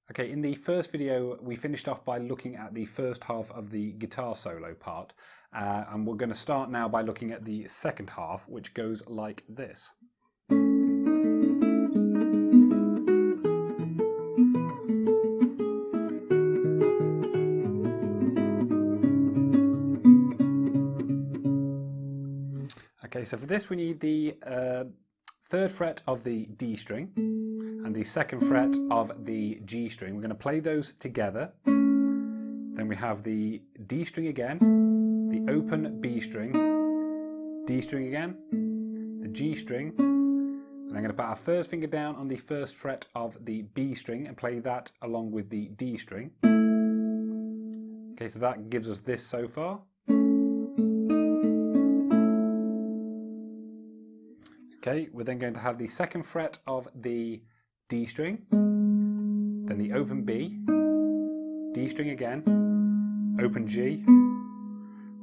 Okay, in the first video we finished off by looking at the first half of the guitar solo part, and we're going to start now by looking at the second half, which goes like this. Okay, so for this we need the third fret of the D string and the second fret of the G string. We're going to play those together. Then we have the D string again, the open B string, D string again, the G string, and I'm going to put our first finger down on the first fret of the B string and play that along with the D string. Okay, so that gives us this so far. Okay, we're then going to have the second fret of the D string, then the open B, D string again, open G.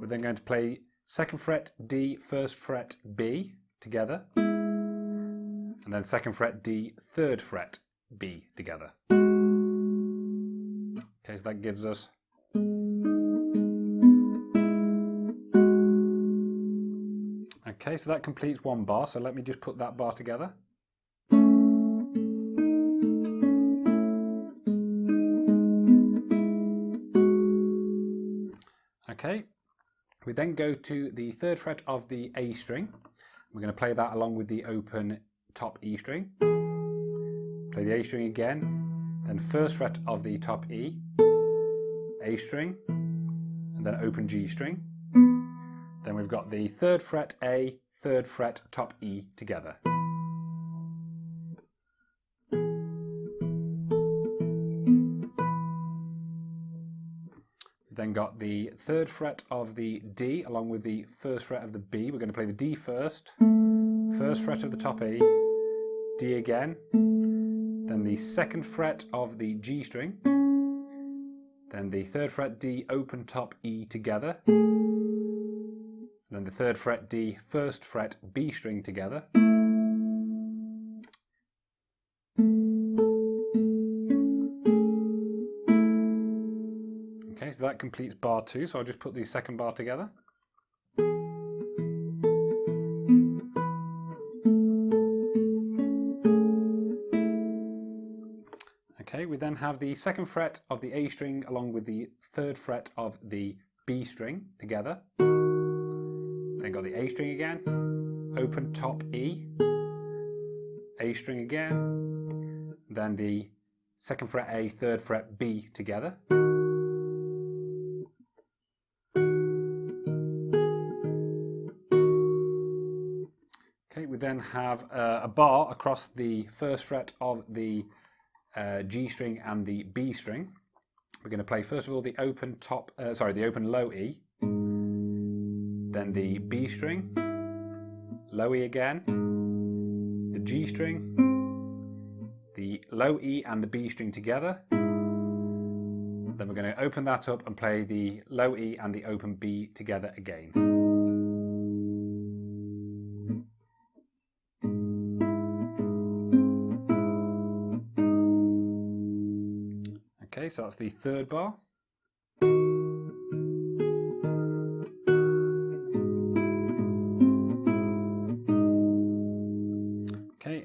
We're then going to play second fret D, first fret B together, and then second fret D, third fret B together. Okay, so that gives us okay, so that completes one bar, so let me just put that bar together. Okay, we then go to the third fret of the A string. We're going to play that along with the open top E string. Play the A string again, then first fret of the top E, A string, and then open G string. Then we've got the third fret A, third fret top E together. We've then got the third fret of the D along with the first fret of the B. We're going to play the D first, first fret of the top E, D again, then the second fret of the G string, then the third fret D, open top E together, then the third fret D, first fret B string together. Okay, so that completes bar 2, so I'll just put the second bar together. Okay, we then have the second fret of the A string along with the third fret of the B string together. Then got the A string again, open top E, A string again, then the second fret A, third fret B together. Okay, we then have a bar across the first fret of the G string and the B string. We're going to play first of all the open the open low E, then the B string, low E again, the G string, the low E and the B string together. Then we're going to open that up and play the low E and the open B together again. Okay, so that's the third bar.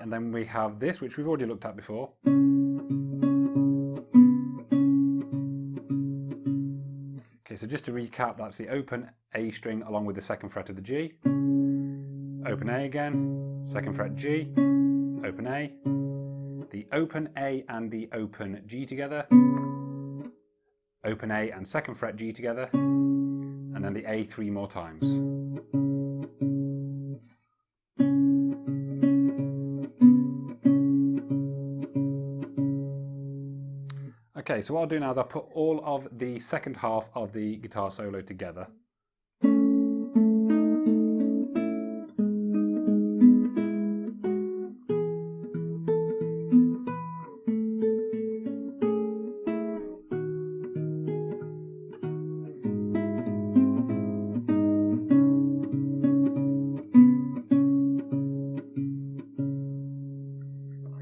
And then we have this, which we've already looked at before. Okay, so just to recap, that's the open A string along with the second fret of the G. Open A again, second fret G, open A, the open A and the open G together, open A and second fret G together, and then the A 3 more times. Okay, so what I'll do now is I'll put all of the second half of the guitar solo together.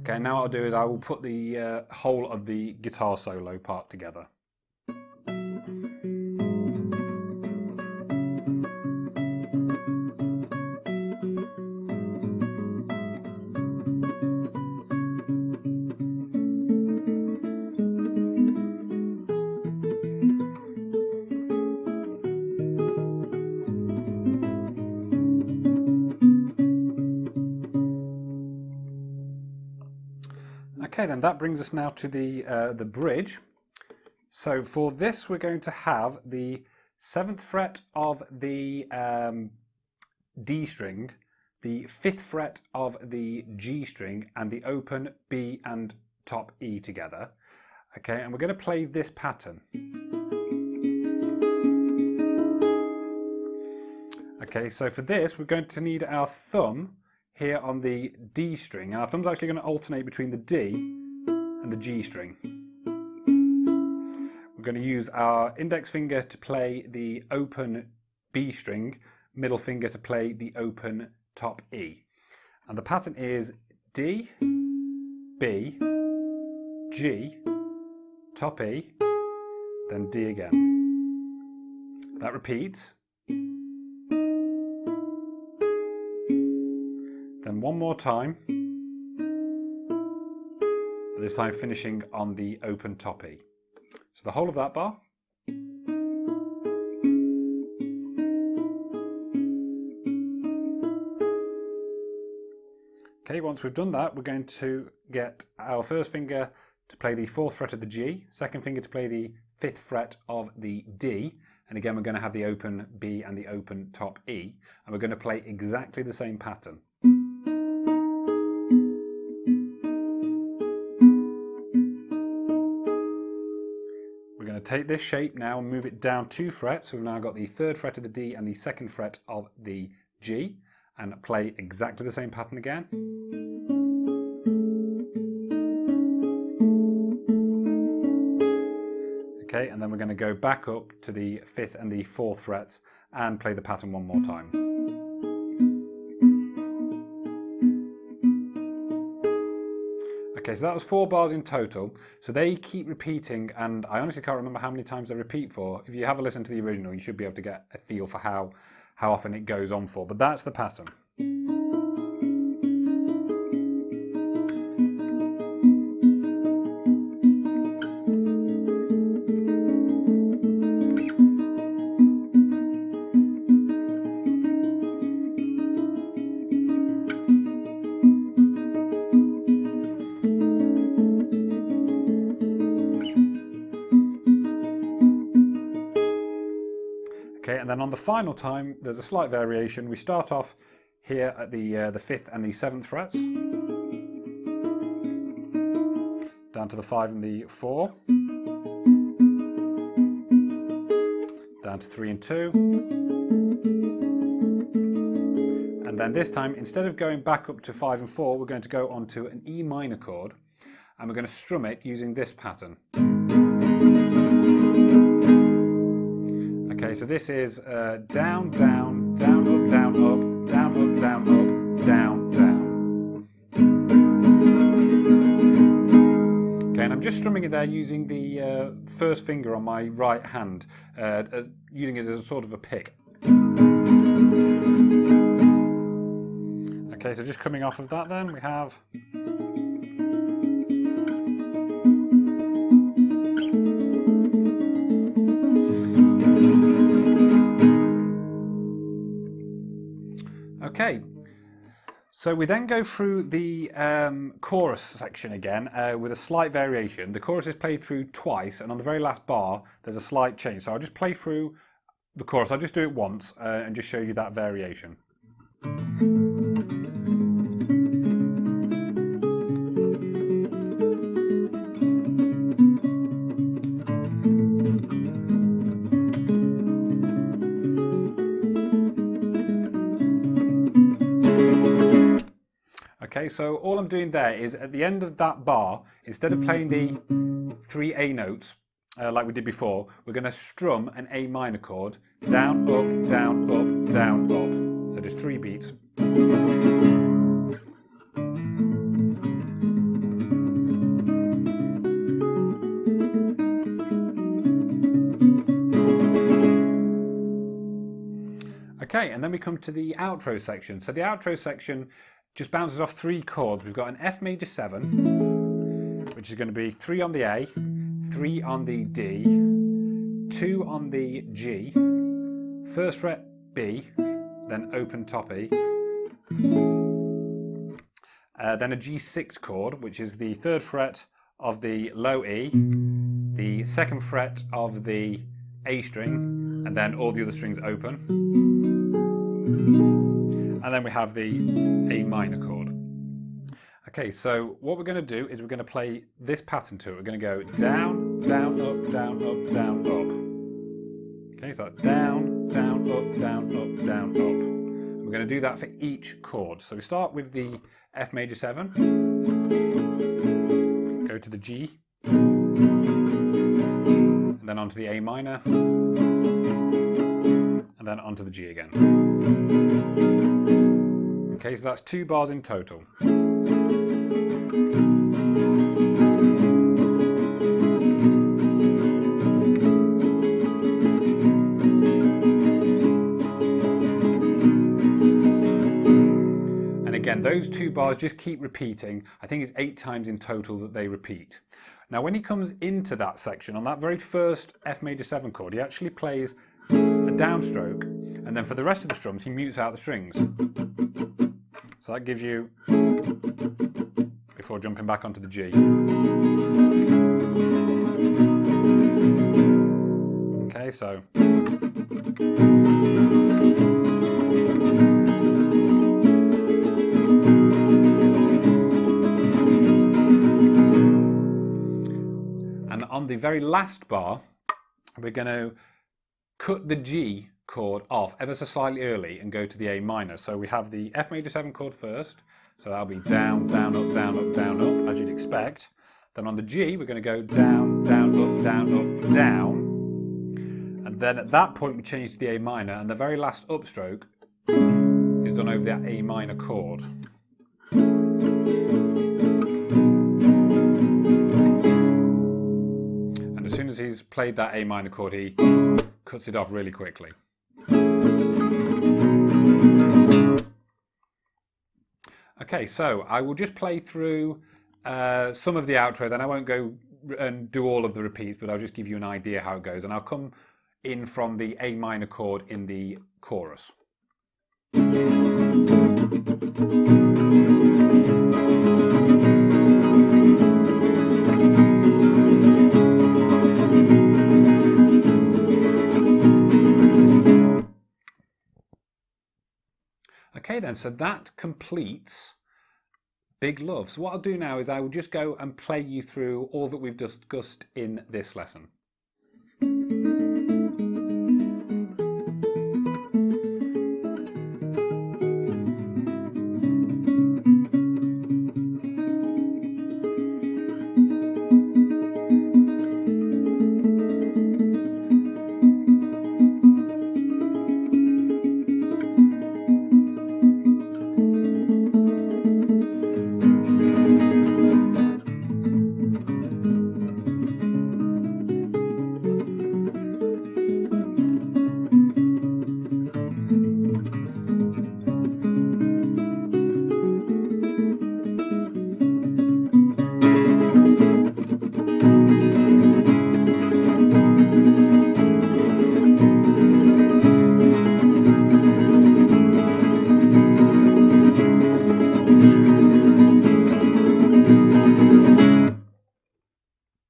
Okay, now what I'll do is I will put the whole of the guitar solo part together. Okay, then that brings us now to the bridge. So for this, we're going to have the 7th fret of the D string, the 5th fret of the G string, and the open B and top E together. Okay, and we're going to play this pattern. Okay, so for this, we're going to need our thumb here on the D string, and our thumb's actually going to alternate between the D and the G string. We're going to use our index finger to play the open B string, middle finger to play the open top E. And the pattern is D, B, G, top E, then D again. That repeats. Then one more time, this time finishing on the open top E. So the whole of that bar. Okay, once we've done that, we're going to get our first finger to play the 4th fret of the G, second finger to play the 5th fret of the D, and again we're going to have the open B and the open top E, and we're going to play exactly the same pattern. Take this shape now and move it down 2 frets. So we've now got the 3rd fret of the D and the 2nd fret of the G, and play exactly the same pattern again. Okay, and then we're going to go back up to the 5th and the 4th frets and play the pattern one more time. Okay, so that was 4 bars in total. So they keep repeating, and I honestly can't remember how many times they repeat for. If you have a listen to the original, you should be able to get a feel for how often it goes on for. But that's the pattern. Okay, and then on the final time, there's a slight variation. We start off here at the 5th and the 7th frets, down to the 5 and the 4, down to 3 and 2, and then this time, instead of going back up to 5 and 4, we're going to go onto an E minor chord, and we're going to strum it using this pattern. Okay, so this is down, down, down, up, down, up, down, up, down, up, down, down. Okay, and I'm just strumming it there using the first finger on my right hand, using it as a sort of a pick. Okay, so just coming off of that then, we have... Okay, so we then go through the chorus section again with a slight variation. The chorus is played through twice, and on the very last bar there's a slight change. So I'll just play through the chorus. I'll just do it once and just show you that variation. Okay, so all I'm doing there is at the end of that bar, instead of playing the 3 A notes like we did before, we're going to strum an A minor chord, down, up, down, up, down, up. So just 3 beats. Okay, and then we come to the outro section. So the outro section just bounces off 3 chords. We've got an F major 7, which is going to be 3 on the A, 3 on the D, 2 on the G, 1st fret B, then open top E, then a G6 chord, which is the 3rd fret of the low E, the 2nd fret of the A string, and then all the other strings open. And then we have the A minor chord. Okay, so what we're going to do is we're going to play this pattern to it. We're going to go down, down, up, down, up, down, up. Okay, so that's down, down, up, down, up, down, up. And we're going to do that for each chord. So we start with the F major 7, go to the G, and then onto the A minor, and then onto the G again. Okay, so that's 2 bars in total. And again, those 2 bars just keep repeating. I think it's 8 times in total that they repeat. Now when he comes into that section, on that very first F major 7 chord, he actually plays a downstroke, and then for the rest of the strums he mutes out the strings. So that gives you, before jumping back onto the G. Okay, so. And on the very last bar, we're going to cut the G chord off ever so slightly early and go to the A minor. So we have the F major 7 chord first, so that'll be down, down, up, down, up, down, up, as you'd expect. Then on the G, we're going to go down, down, up, down, up, down. And then at that point, we change to the A minor, and the very last upstroke is done over that A minor chord. And as soon as he's played that A minor chord, he cuts it off really quickly. Okay, so I will just play through some of the outro, then I won't go and do all of the repeats, but I'll just give you an idea how it goes, and I'll come in from the A minor chord in the chorus. Okay then, so that completes Big Love. So what I'll do now is I will just go and play you through all that we've discussed in this lesson.